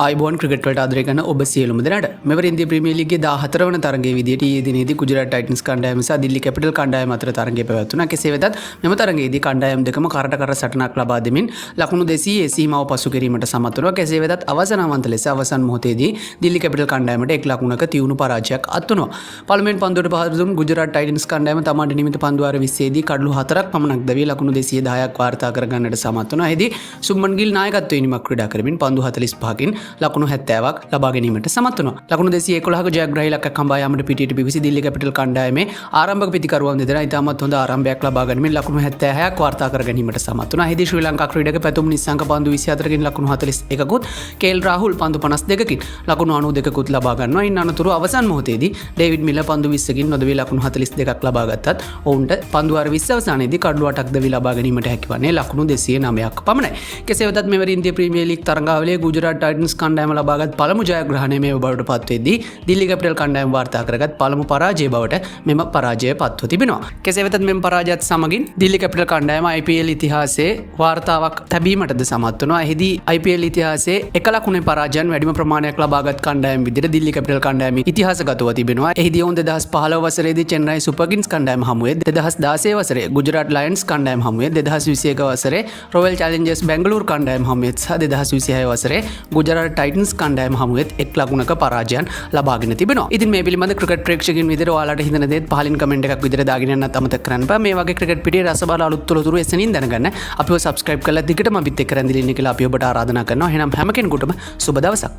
ආයිබෝන් cricket වලට ආදරය කරන ඔබ සියලුම දෙනාට මෙවර ඉන්දියා ප්‍රීමියර් ලීග්ගේ 14 වන තරගයේ විදියට ඊයේ දිනේදී ගුජරාට් ටයිටන්ස් කණ්ඩායම සහ දිල්ලි කැපිටල් කණ්ඩායම අතර තරගය පැවැත්වුණා. කෙසේ වෙතත් මෙම තරගයේදී කණ්ඩායම් දෙකම කරට කර සටනක් ලබා දෙමින් ලකුණු 200 සීමාව පසු කිරීමට සමත් වුණා. කෙසේ වෙතත් අවසනාවන්ත ලෙස අවසන් මොහොතේදී දිල්ලි කැපිටල් කණ්ඩායමට 1 ලකුණක තියුණු පරාජයක් අත් වුණා. පළමුවෙන් පන්දුවට පහර දුන් ගුජරාට් ටයිටන්ස් කණ්ඩායම තමන්ට නිමිත පන්දු වාර 20 දී කඩලු 4ක් පමණක් දැවී ලකුණු 210ක් වාර්තා කර ගන්නට සමත් වුණා. එහිදී සුබ්මන් ගිල් නායකත්වයෙන් නිමක් ක්‍රීඩා කරමින් පන්දු 45කින් ලකුණු 70ක් ලබා ගැනීමට සමත් වුණා. ලකුණු 211ක ජයග්‍රහී ඉලක්කයක් හඹා යාමට පිටියට පිවිසි දිල්ලි කැපිටල් කණ්ඩායමේ ආරම්භක පිතිකරුවන් දෙදෙනා ඉතාමත් හොඳ ආරම්භයක් ලබා ගැනීමෙන් ලකුණු 76ක් වාර්තා කර ගැනීමට සමත් වුණා. එහිදී ශ්‍රී ලංකා ක්‍රීඩක පැතුම් නිස්සංක පන්දු 24කින් ලකුණු 41කුත්, කේල් රාහුල් පන්දු 52කින් ලකුණු 92කුත් ලබා ගන්නවා. ඉන් අනතුරු අවසන් මොහොතේදී ඩේවිඩ් මිල පන්දු 20කින් නොදවී ලකුණු 42ක් ලබා ගත්තත් ඔවුන්ට පන්දු වාර 20 අවසානයේදී කඩලු 8ක් දවී ලබා ගැනීමට හැකිවන්නේ ලකුණු 209ක් පමණයි. කෙසේ වෙතත් මෙවර India premier league තරඟාවලියේ Gujarat Titans කණ්ඩායම ලබාගත් පළමු ජයග්‍රහණය මේ බවට පත්වෙද්දී දිල්ලි කැපිටල් කණ්ඩායම වාර්තා කරගත් පළමු පරාජය බවට මෙම පරාජය පත්ව තිබෙනවා. කෙසේ වෙතත් මෙම පරාජයත් සමගින් දිල්ලි කැපිටල් කණ්ඩායම IPL ඉතිහාසයේ වාර්තාවක් තැබීමටද සමත් වුණා. එහිදී IPL ඉතිහාසයේ එක ලකුණේ පරාජයන් වැඩිම ප්‍රමාණයක් ලබාගත් කණ්ඩායම විදිහට දිල්ලි කැපිටල් කණ්ඩායම ඉතිහාසගතව තිබෙනවා. එහිදී ඔවුන් 2015 වසරේදී චෙන්නයි සුපර් කිංස් කණ්ඩායම හමුවේ, 2016 වසරේ ගුජරාට් ලයන්ස් කණ්ඩායම හමුවේ, 2021 වසරේ රොයල් චැලෙන්ජර්ස් බැංගලූරු කණ්ඩායම හමුවේ සහ 2026 වසරේ ගුජරාට් ටයිටන්ස් කණ්ඩායම හමුවේ එක් ලකුණක පරාජයන් ලබාගෙන තිබෙනවා. ඉතින් මේ පිළිබඳ ක්‍රිකට් ප්‍රේක්ෂකයන් විදිහට ඔයාලට හිතන දේත් පහලින් කමෙන්ට් එකක් විදිහට දාගෙන යන්නත් අමතක කරන්න එපා. මේ වගේ ක්‍රිකට් පිටියේ රසබල අලුත් තොරතුරු එසනින් දැනගන්න අපිව subscribe කරලා දිගටම අපිත් එක්ක රැඳිලා ඉන්න කියලා අපි ඔබට ආරාධනා කරනවා. එහෙනම් හැම කෙනෙකුටම සුබ දවසක්.